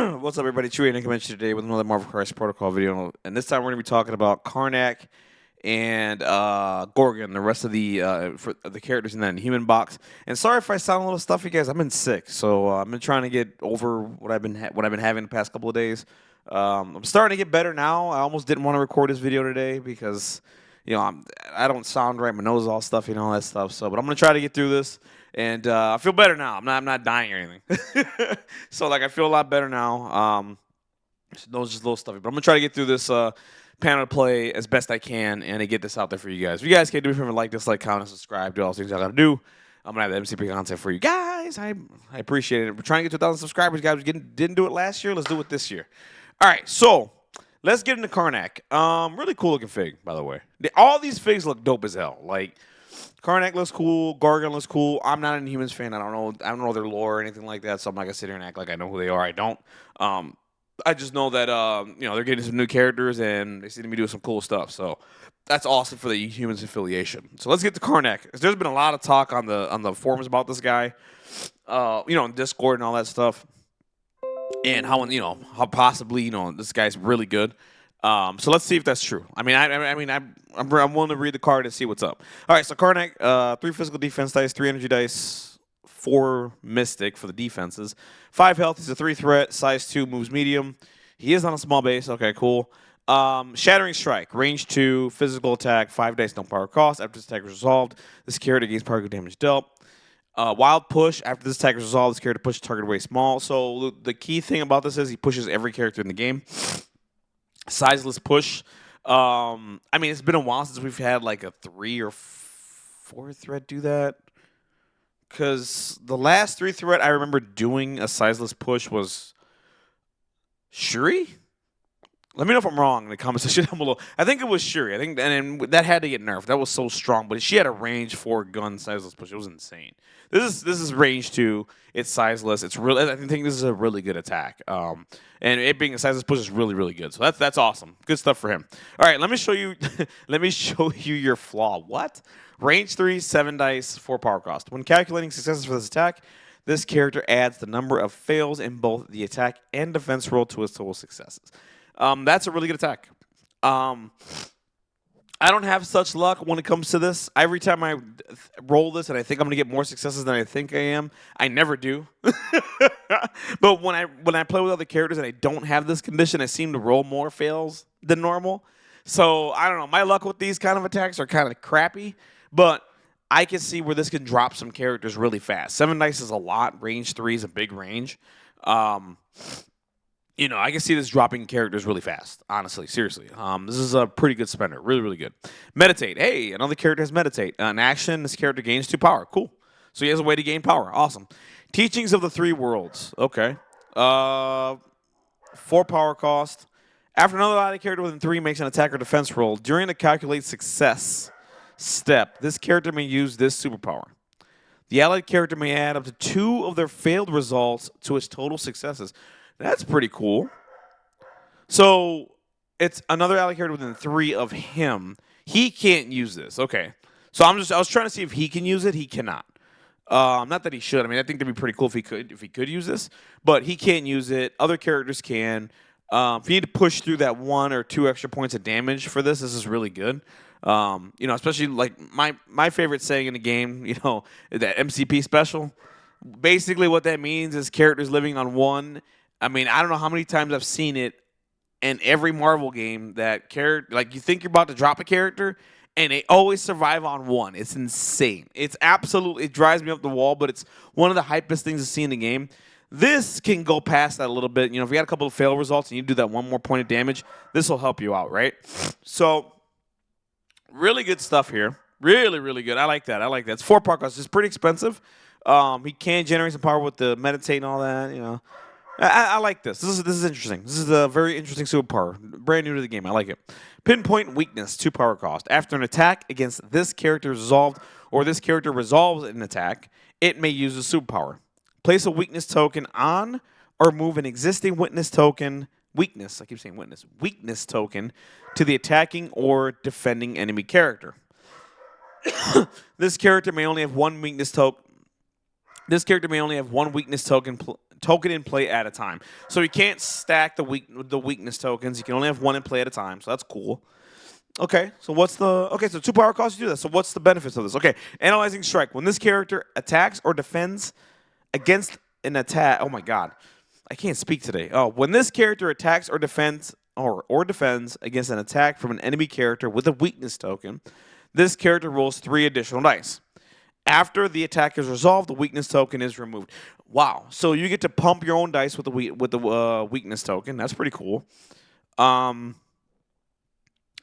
What's up, everybody? Chewy and Inumans today with another Marvel Crisis Protocol video, and this time we're going to be talking about Karnak and Gorgon, the rest of the characters in that Human box. And sorry if I sound a little stuffy, guys. I've been sick, so I've been trying to get over what I've been having the past couple of days. I'm starting to get better now. I almost didn't want to record this video today because I don't sound right. My nose is all stuffy and all that stuff. So, but I'm going to try to get through this. And I feel better now. I'm not dying or anything. So I feel a lot better now. Those just a little stuffy, but I'm gonna try to get through this panel play as best I can and to get this out there for you guys. If you guys can do me a favor, like, dislike, comment, subscribe, do all those things I gotta do. I'm gonna have the MCP content for you guys. I appreciate it. We're trying to get to 1,000 subscribers, guys. We didn't do it last year. Let's do it this year. All right, so let's get into Karnak. Really cool looking fig, by the way. All these figs look dope as hell. Like, Karnak looks cool. Gorgon looks cool. I'm not an Inumans fan. I don't know their lore or anything like that. So I'm not gonna sit here and act like I know who they are. I don't. I just know that they're getting some new characters and they seem to be doing some cool stuff. So that's awesome for the Humans affiliation. So let's get to Karnak. There's been a lot of talk on the forums about this guy, in Discord and all that stuff, and how possibly this guy's really good. So let's see if that's true. I'm willing to read the card and see what's up. All right, so Karnak, 3 physical defense dice, 3 energy dice, 4 mystic for the defenses, 5 health. He's a 3 threat, size 2, moves medium. He is on a small base. Okay, cool. Shattering strike, range 2, physical attack, 5 dice, no power cost. After this attack is resolved, this character gains particle damage dealt. Wild push. After this attack is resolved, this character pushes target away small. So the key thing about this is he pushes every character in the game. Sizeless push. It's been a while since we've had like a 3 or 4 threat do that. Because the last 3 threat I remember doing a sizeless push was Shuri. Let me know if I'm wrong in the comment section down below. I think it was Shuri. And that had to get nerfed. That was so strong. But she had a range 4 gun sizeless push. It was insane. This is range 2. It's sizeless. It's really. I think this is a really good attack. And it being a sizeless push is really, really good. So that's awesome. Good stuff for him. All right, let me show you. Let me show you your flaw. What? Range 3, 7 dice, 4 power cost. When calculating successes for this attack, this character adds the number of fails in both the attack and defense roll to his total successes. That's a really good attack. I don't have such luck when it comes to this. Every time I roll this and I think I'm going to get more successes than I think I am, I never do. But when I play with other characters and I don't have this condition, I seem to roll more fails than normal. So, I don't know. My luck with these kind of attacks are kind of crappy, but I can see where this can drop some characters really fast. 7 dice is a lot. Range 3 is a big range. I can see this dropping characters really fast, honestly, seriously. This is a pretty good spender, really, really good. Meditate. Hey, another character has Meditate. In action, this character gains 2 power. Cool. So he has a way to gain power. Awesome. Teachings of the 3 worlds. Okay. 4 power cost. After another allied character within 3 makes an attack or defense roll, during the calculate success step, this character may use this superpower. The allied character may add up to 2 of their failed results to its total successes. That's pretty cool. So it's another allied character within 3 of him. He can't use this. Okay. So I was trying to see if he can use it. He cannot. Not that he should. I think that'd be pretty cool if he could use this, but he can't use it. Other characters can. If you need to push through that 1 or 2 extra points of damage for this is really good. Especially like my favorite saying in the game, that MCP special. Basically what that means is characters living on 1. I don't know how many times I've seen it in every Marvel game that character, like you think you're about to drop a character and they always survive on 1. It's insane. It drives me up the wall, but it's one of the hypest things to see in the game. This can go past that a little bit. If you got a couple of fail results and you do that 1 more point of damage, this will help you out, right? So, really good stuff here. Really, really good. I like that. It's 4 power cost. It's pretty expensive. He can generate some power with the meditate and all that, I like this. This is interesting. This is a very interesting superpower. Brand new to the game. I like it. Pinpoint weakness, 2 power cost. After an attack against this character is resolved, or this character resolves an attack, it may use a superpower. Place a weakness token on or move an existing weakness token to the attacking or defending enemy character. This character may only have one weakness token token in play at a time. So you can't stack the weakness tokens. You can only have one in play at a time. So that's cool. Okay, so so 2 power costs to do that. So what's the benefits of this? Okay, analyzing strike. When this character attacks or defends against an attack, oh my god, I can't speak today. Oh, when this character attacks or defends against an attack from an enemy character with a weakness token, this character rolls 3 additional dice. After the attack is resolved, the weakness token is removed. Wow! So you get to pump your own dice with the weakness token. That's pretty cool.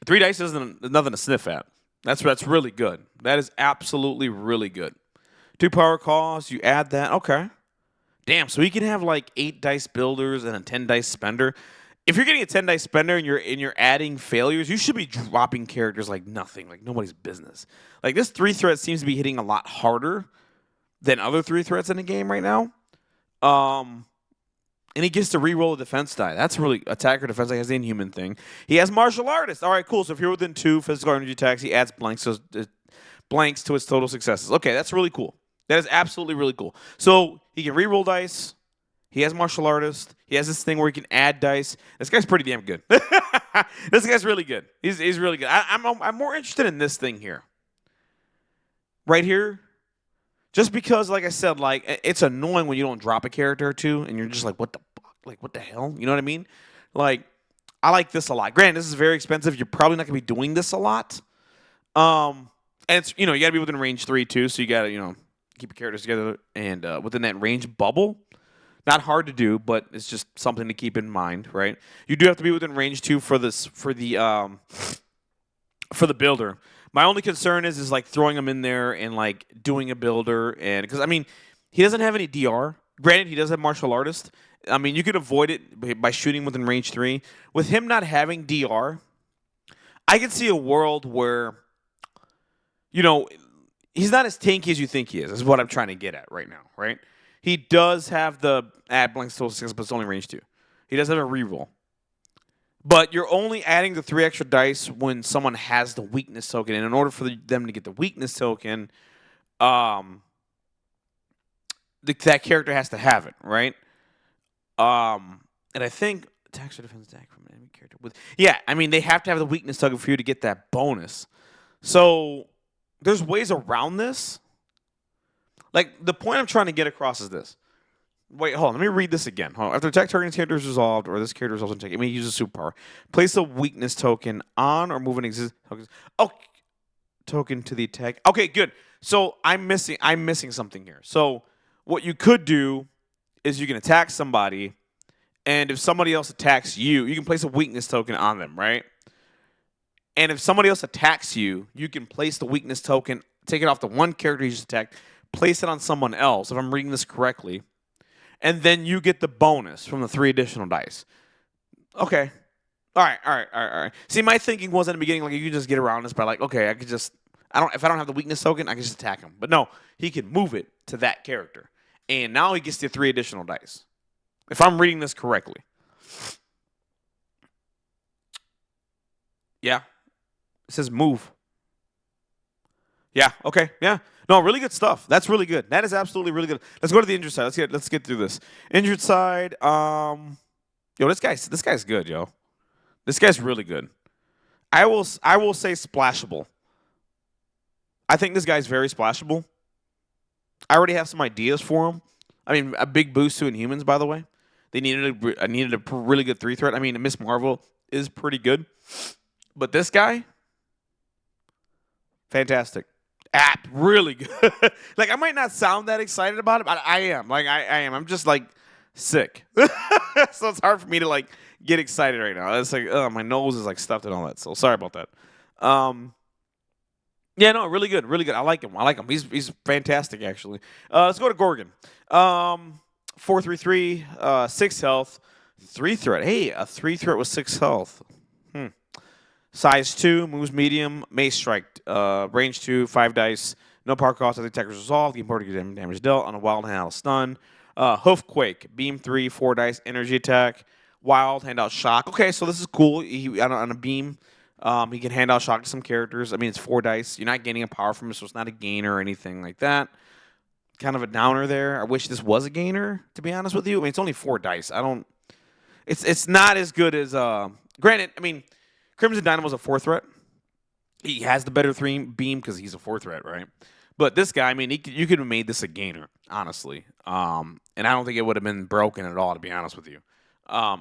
3 dice isn't nothing to sniff at. That's really good. That is absolutely really good. 2 power costs. You add that. Okay. Damn. So you can have like 8 dice builders and a 10 dice spender. If you're getting a 10 dice spender and you're adding failures, you should be dropping characters like nothing, like nobody's business. Like this 3 threat seems to be hitting a lot harder than other 3 threats in the game right now. And he gets to reroll a defense die. That's really attack or defense. Like has the Inhuman thing. He has martial artist. All right, cool. So if you're within 2 physical energy attacks, he adds blanks to his total successes. Okay, that's really cool. That is absolutely really cool. So he can reroll dice. He has martial artist. He has this thing where he can add dice. This guy's pretty damn good. This guy's really good. He's really good. I'm more interested in this thing here. Right here. Just because, like I said, like it's annoying when you don't drop a character or 2 and you're just like, what the fuck? Like, what the hell? You know what I mean? Like, I like this a lot. Granted, this is very expensive. You're probably not going to be doing this a lot. And it's, you got to be within range 3 too. So you got to, keep your characters together and within that range bubble. Not hard to do, but it's just something to keep in mind, right? You do have to be within range 2 for the builder. My only concern is like throwing him in there and like doing a builder, and because he doesn't have any DR. Granted, he does have martial artist. You could avoid it by shooting within range 3. With him not having DR, I could see a world where, he's not as tanky as you think he is. Is what I'm trying to get at right now, right? He does have the add blanks total 6, but it's only range 2. He does have a reroll. But you're only adding the 3 extra dice when someone has the weakness token. And in order for them to get the weakness token, that character has to have it, right? And I think attacks or defense attack from an enemy character with they have to have the weakness token for you to get that bonus. So there's ways around this. Like, the point I'm trying to get across is this. Wait, hold on. Let me read this again. Hold on. After attack target's character is resolved, or this character resolves in attack, it may use a superpower. Place a weakness token on or move an existing token to the attack. Okay, good. So I'm missing something here. So what you could do is you can attack somebody, and if somebody else attacks you, you can place a weakness token on them, right? And if somebody else attacks you, you can place the weakness token, take it off the one character you just attacked, place it on someone else, if I'm reading this correctly, and then you get the bonus from the 3 additional dice. Okay. All right. See, my thinking was in the beginning, like, you could just get around this by, like, okay, if I don't have the weakness token, I can just attack him. But no, he can move it to that character. And now he gets the 3 additional dice. If I'm reading this correctly. Yeah. It says move. Yeah, okay, yeah. No, really good stuff. That's really good. That is absolutely really good. Let's go to the injured side. Let's get through this. Injured side, this guy's good, yo. This guy's really good. I will say splashable. I think this guy's very splashable. I already have some ideas for him. A big boost to Inhumans, by the way. I needed a really good 3 threat. Miss Marvel is pretty good. But this guy, fantastic. Really good. Like, I might not sound that excited about it, but I am. Like, I am. I'm just, like, sick. So it's hard for me to, like, get excited right now. It's like, my nose is, like, stuffed and all that. So sorry about that. Really good. Really good. I like him. He's fantastic, actually. Let's go to Gorgon. 4/3/3, 6 health, 3 threat. Hey, a 3 threat with 6 health. Size 2, moves medium, mace strike, range 2, 5 dice, no power cost, the attacker's resolved, the important damage dealt on a wild handle stun. Hoofquake, beam 3, 4 dice, energy attack, wild handout shock. Okay, so this is cool. On a beam, he can hand out shock to some characters. It's 4 dice. You're not gaining a power from it, so it's not a gainer or anything like that. kind of a downer there. I wish this was a gainer, to be honest with you. I mean, it's only 4 dice. I don't. It's not as good as. Granted, I mean, Crimson Dynamo's a 4 threat. He has the better beam because he's a 4 threat, right? But this guy, I mean, you could have made this a gainer, honestly. And I don't think it would have been broken at all, to be honest with you.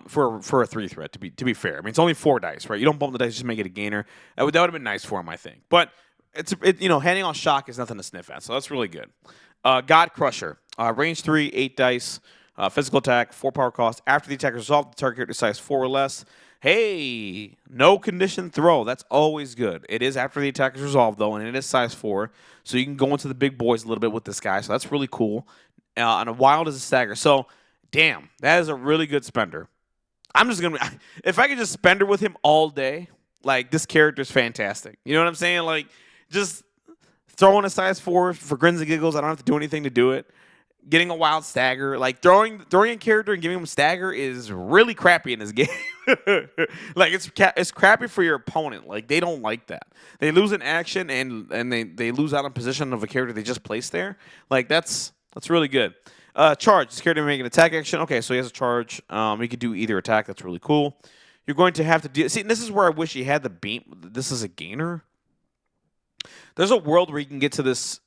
For a 3 threat, to be fair. I mean, it's only 4 dice, right? You don't bump the dice just to make it a gainer. That would have been nice for him, I think. But handing off shock is nothing to sniff at, so that's really good. God Crusher, range 3, 8 dice, physical attack, 4 power cost. After the attack is resolved, the target character size 4 or less. Hey, no condition throw. That's always good. It is after the attack is resolved, though, and it is size 4. So you can go into the big boys a little bit with this guy. So that's really cool. And a wild is a stagger. So, damn, that is a really good spender. I'm just going to... If I could just spender with him all day, like, this character is fantastic. You know what I'm saying? Like, just throwing a size 4 for grins and giggles. I don't have to do anything to do it. Getting a wild stagger, like throwing a character and giving him stagger is really crappy in this game. Like it's crappy for your opponent. Like they don't like that. They lose an action and they lose out on position of a character they just placed there. Like that's really good. Charge. This character make an attack action. Okay, so he has a charge. He could do either attack. That's really cool. You're going to have to deal. See, this is where I wish he had the beam. This is a gainer. There's a world where you can get to this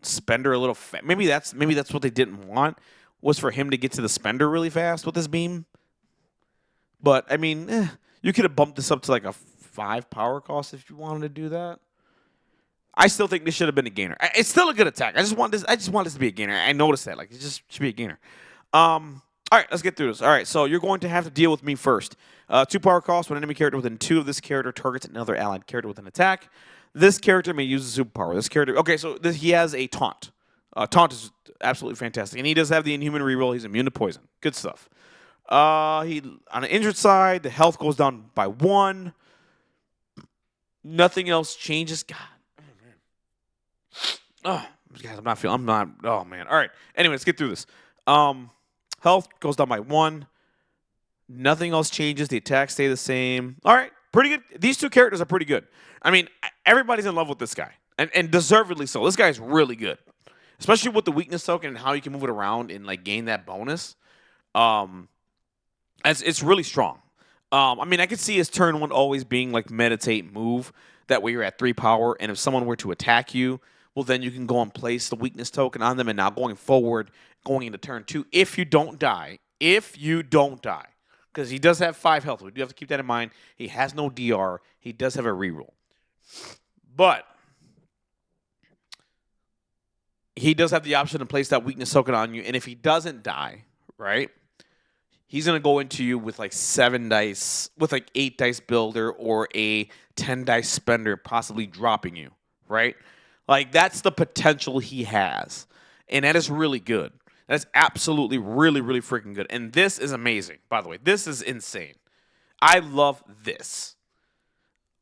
spender a little maybe that's what they didn't want, was for him to get to the spender really fast with this beam. But I mean, you could have bumped this up to like a 5 power cost if you wanted to do that. I still think this should have been a gainer. It's still a good attack. I just want this to be a gainer. I noticed that. Like it just should be a gainer. All right, let's get through this. All right, so you're going to have to deal with me first. 2 power cost. When an enemy character within 2 of this character targets another allied character with an attack, this character may use a superpower. This character, okay, so he has a taunt. Taunt is absolutely fantastic, and he does have the Inhuman reroll. He's immune to poison. Good stuff. He on the injured side, the health goes down by 1. Nothing else changes. God, oh guys, I'm not. Oh man. All right. Anyway, let's get through this. Health goes down by 1. Nothing else changes. The attacks stay the same. All right. Pretty good. These 2 characters are pretty good. I mean, everybody's in love with this guy, and deservedly so. This guy's really good, especially with the weakness token and how you can move it around and like gain that bonus. It's really strong. I mean, I could see his turn 1 always being like meditate move. That way you're at 3 power, and if someone were to attack you, well, then you can go and place the weakness token on them, and now going forward, going into turn 2, if you don't die, because he does have 5 health. We do have to keep that in mind. He has no DR. He does have a reroll. But he does have the option to place that weakness token on you. And if he doesn't die, right, he's going to go into you with like 7 dice, with like 8 dice builder or a 10 dice spender, possibly dropping you, right? Like that's the potential he has. And that is really good. That's absolutely really, really freaking good. And this is amazing, by the way. This is insane. I love this.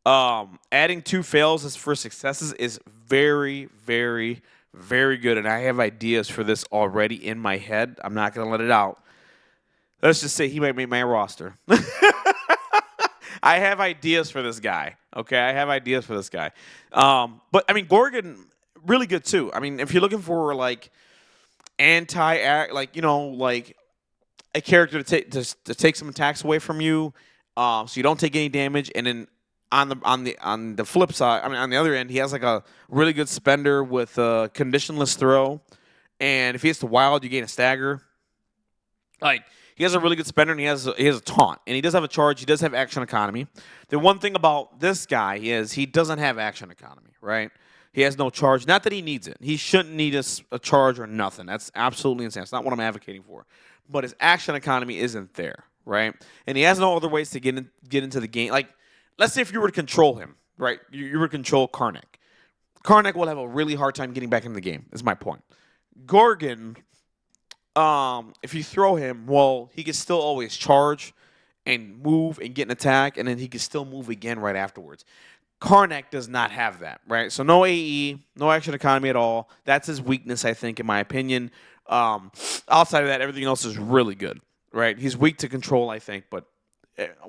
Adding 2 fails as for successes is very, very, very good. And I have ideas for this already in my head. I'm not going to let it out. Let's just say he might make my roster. I have ideas for this guy. Okay, I have ideas for this guy. But, I mean, Gorgon, really good, too. I mean, if you're looking for, like, like a character to take some attacks away from you, so you don't take any damage, and then on the flip side, I mean on the other end, he has like a really good spender with a conditionless throw, and if he hits the wild, you gain a stagger. Like he has a really good spender, and he has a taunt, and he does have a charge. He does have action economy. The one thing about this guy is he doesn't have action economy, right? He has no charge. Not that he needs it. He shouldn't need a charge or nothing. That's absolutely insane. It's not what I'm advocating for. But his action economy isn't there, right? And he has no other ways to get into the game. Like, let's say if you were to control him, right? You were to control Karnak. Karnak will have a really hard time getting back into the game, is my point. Gorgon, if you throw him, well, he can still always charge and move and get an attack, and then he can still move again right afterwards. Karnak does not have that, right? So no AE, no action economy at all. That's his weakness, I think, in my opinion. Outside of that, everything else is really good, right? He's weak to control, I think, but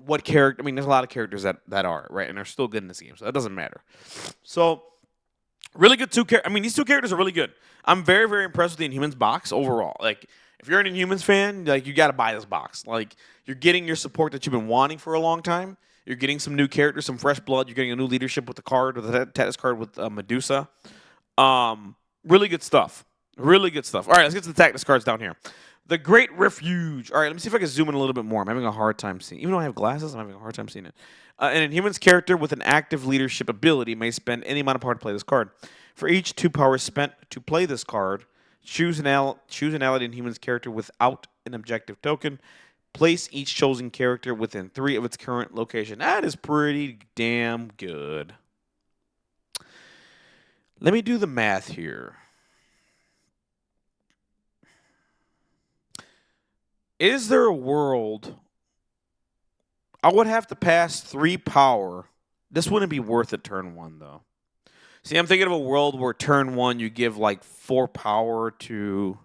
what character? I mean, there's a lot of characters that are, right? And they're still good in this game, so that doesn't matter. So Really good two characters. I mean, these two characters are really good. I'm very, very impressed with the Inhumans box overall. Like, if you're an Inhumans fan, like you got to buy this box. Like, you're getting your support that you've been wanting for a long time. You're getting some new characters, some fresh blood. You're getting a new leadership with the card, with the Tactics card with Medusa. Really good stuff. Really good stuff. All right, let's get to the Tactics cards down here. The Great Refuge. All right, let me see if I can zoom in a little bit more. I'm having a hard time seeing. Even though I have glasses, I'm having a hard time seeing it. An Inhuman's character with an active leadership ability may spend any amount of power to play this card. For each 2 power spent to play this card, choose an allied Inhuman's character without an objective token. Place each chosen character within 3 of its current location. That is pretty damn good. Let me do the math here. Is there a world I would have to pass 3 power? This wouldn't be worth it turn 1, though. See, I'm thinking of a world where turn 1 you give like 4 power to...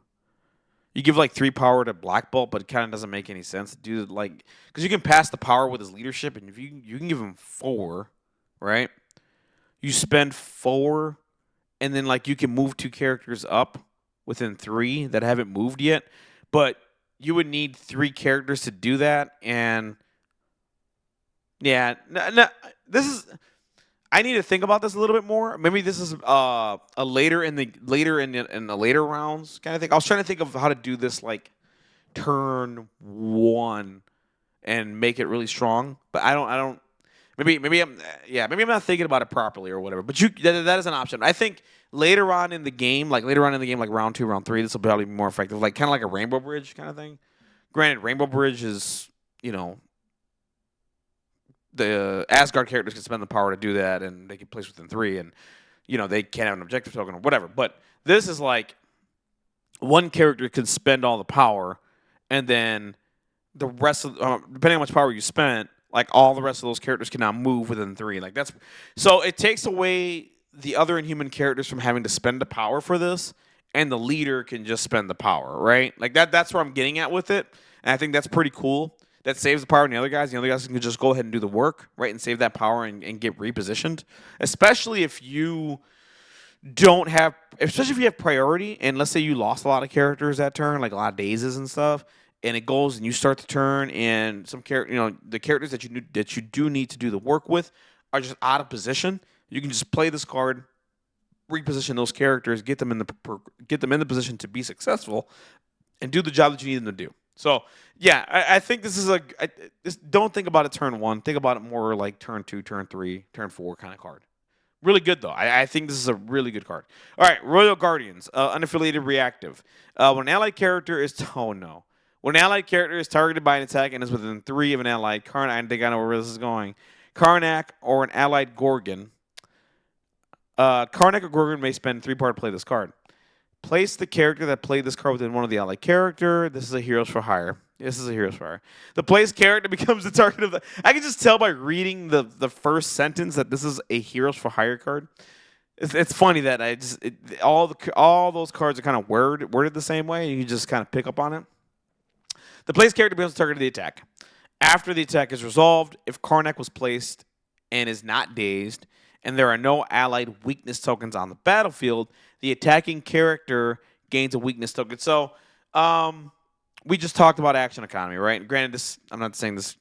You give like 3 power to Black Bolt, but it kind of doesn't make any sense to do like... Because you can pass the power with his leadership, and if you can give him 4, right? You spend 4, and then like you can move 2 characters up within 3 that haven't moved yet. But you would need 3 characters to do that, and... Yeah, no, this is... I need to think about this a little bit more. Maybe this is a later in the later rounds kind of thing. I was trying to think of how to do this like turn 1 and make it really strong, but I don't. Maybe I'm not thinking about it properly or whatever. But that is an option. I think later on in the game, like round 2, round 3, this will probably be more effective. Like kind of like a Rainbow Bridge kind of thing. Granted, Rainbow Bridge is the Asgard characters can spend the power to do that, and they can place within 3, and they can't have an objective token or whatever. But this is like one character could spend all the power, and then the rest of depending on how much power you spent, like all the rest of those characters can now move within 3. Like so it takes away the other Inhuman characters from having to spend the power for this, and the leader can just spend the power, right? Like that's where I'm getting at with it, and I think that's pretty cool. That saves the power in the other guys. The other guys can just go ahead and do the work, right, and save that power and get repositioned. Especially if you have priority, and let's say you lost a lot of characters that turn, like a lot of dazes and stuff, and it goes and you start the turn, and some the characters that you do need to do the work with are just out of position. You can just play this card, reposition those characters, get them in the position to be successful, and do the job that you need them to do. So, yeah, I think this is don't think about it turn 1. Think about it more like turn 2, turn 3, turn 4 kind of card. Really good, though. I think this is a really good card. All right, Royal Guardians, unaffiliated reactive. When an allied character is... Oh, no. When an allied character is targeted by an attack and is within 3 of an allied Karnak... I think I know where this is going. Karnak or an allied Gorgon. Karnak or Gorgon may spend 3 power to play this card. Place the character that played this card within one of the allied character. This is a Heroes for Hire. The placed character becomes the target of the... I can just tell by reading the first sentence that this is a Heroes for Hire card. It's funny that all those cards are kind of worded the same way. You just kind of pick up on it. The placed character becomes the target of the attack. After the attack is resolved, if Karnak was placed and is not dazed, and there are no allied weakness tokens on the battlefield, the attacking character gains a weakness token. So, we just talked about action economy, right? And granted, I'm not saying this,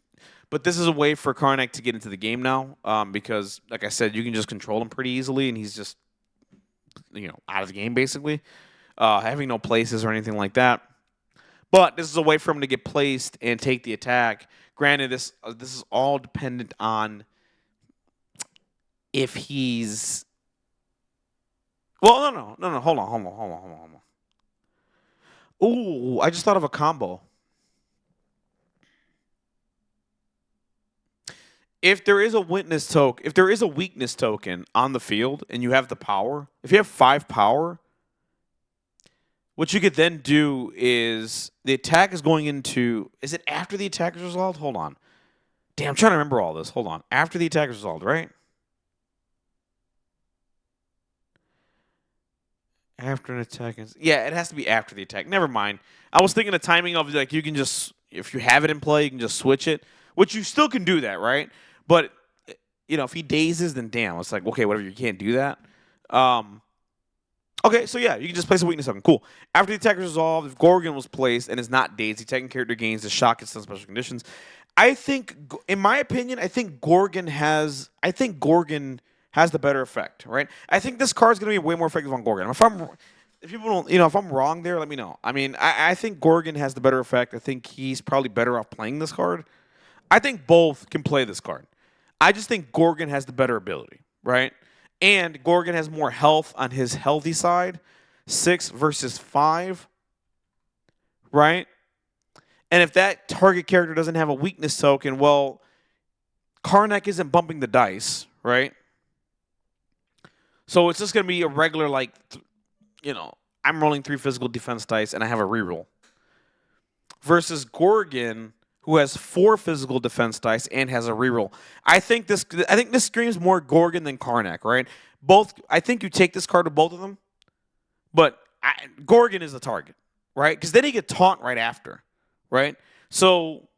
but this is a way for Karnak to get into the game now, because, like I said, you can just control him pretty easily, and he's just, out of the game, basically, having no places or anything like that. But this is a way for him to get placed and take the attack. Granted, this is all dependent on if he's... Well, no. Hold on. Ooh, I just thought of a combo. If there is a weakness token on the field and you have the power, if you have 5 power, what you could then do is the attack is going into... Is it after the attack is resolved? Hold on. Damn, I'm trying to remember all this. Hold on. After the attack is resolved, right? After an attack is... Yeah, it has to be after the attack. Never mind. I was thinking the timing of, like, you can just... If you have it in play, you can just switch it. Which you still can do that, right? But, if he dazes, then damn. It's like, okay, whatever, you can't do that. Um, okay, so yeah, you can just place a weakness token. Cool. After the attack is resolved, if Gorgon was placed and is not dazed, the attacking character gains the shock and some special conditions. I think, in my opinion, I think Gorgon has the better effect, right? I think this card is going to be way more effective on Gorgon. If people don't, if I'm wrong there, let me know. I mean, I think Gorgon has the better effect. I think he's probably better off playing this card. I think both can play this card. I just think Gorgon has the better ability, right? And Gorgon has more health on his healthy side, 6 versus 5, right? And if that target character doesn't have a weakness token, well, Karnak isn't bumping the dice, right? So it's just going to be a regular, like, I'm rolling 3 physical defense dice and I have a reroll. Versus Gorgon, who has 4 physical defense dice and has a reroll. I think this screams more Gorgon than Karnak, right? I think you take this card with both of them, but Gorgon is the target, right? Because then he get taunt right after, right? So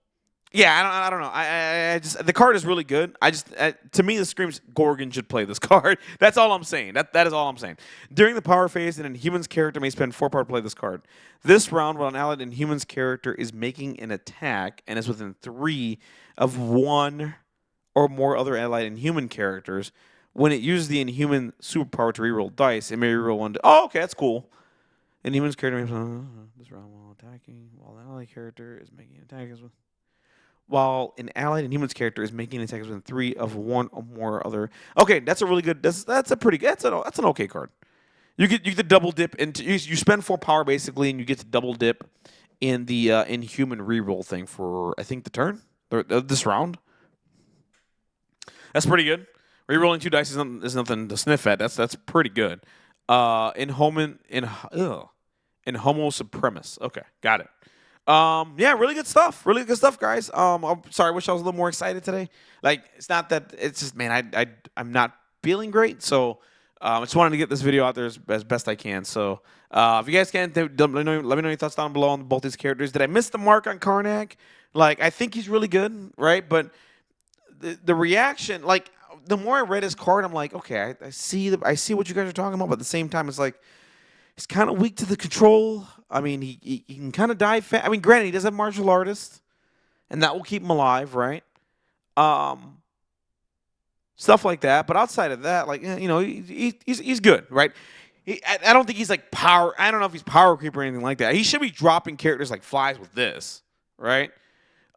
yeah, I don't know. I just the card is really good. To me, this screams Gorgon should play this card. That's all I'm saying. That is all I'm saying. During the power phase, an Inhuman's character may spend 4 power to play this card. This round, while an allied Inhuman's character is making an attack and is within 3 of 1 or more other allied Inhuman characters, when it uses the Inhuman superpower to reroll dice, it may reroll 1. Oh, okay, that's cool. Inhuman's character may this round while attacking, while an allied character is making an attack as well. While an allied Inhuman's character is making attacks within 3 of 1 or more other. Okay, that's a really good. That's an okay card. You get the double dip into you spend 4 power basically, and you get to double dip in the Inhuman reroll thing for I think the turn this round. That's pretty good. Rerolling 2 dice is nothing to sniff at. That's pretty good. In Homo Supremus. Okay, got it. Yeah, really good stuff. Really good stuff, guys. I'm sorry, I wish I was a little more excited today. Like, it's not that, it's just, man, I'm not feeling great. So, I just wanted to get this video out there as best I can. So, if you guys can, let me know your thoughts down below on both these characters. Did I miss the mark on Karnak? Like, I think he's really good, right? But the reaction, like, the more I read his card, I'm like, okay, I see what you guys are talking about, but at the same time, it's like, he's kind of weak to the control. I mean, he can kind of die fast. I mean, granted, he does have martial artist, and that will keep him alive, right? Stuff like that. But outside of that, like, he's good, right? I don't think he's like power. I don't know if he's power creep or anything like that. He should be dropping characters like flies with this, right?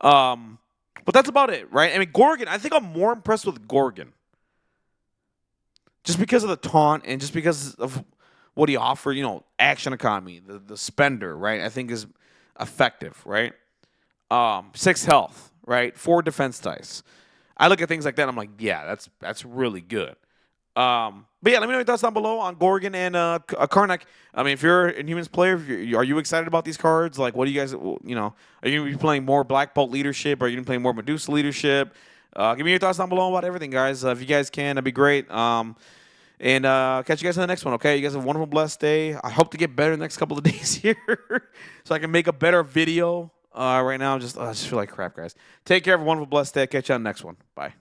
But that's about it, right? I mean, Gorgon. I think I'm more impressed with Gorgon, just because of the taunt and just because of what he offered, action economy, the spender, right? I think is effective, right? 6 health, right? 4 defense dice. I look at things like that, I'm like, yeah, that's really good. But yeah, let me know your thoughts down below on Gorgon and Karnak. I mean, if you're an Inhumans player, are you excited about these cards? Like, what do you guys, are you going to be playing more Black Bolt leadership? Are you going to be playing more Medusa leadership? Give me your thoughts down below about everything, guys. If you guys can, that'd be great. And catch you guys in the next one, okay? You guys have a wonderful, blessed day. I hope to get better in the next couple of days here so I can make a better video. Right now, I just feel like crap, guys. Take care. Have a wonderful, blessed day. Catch you on the next one. Bye.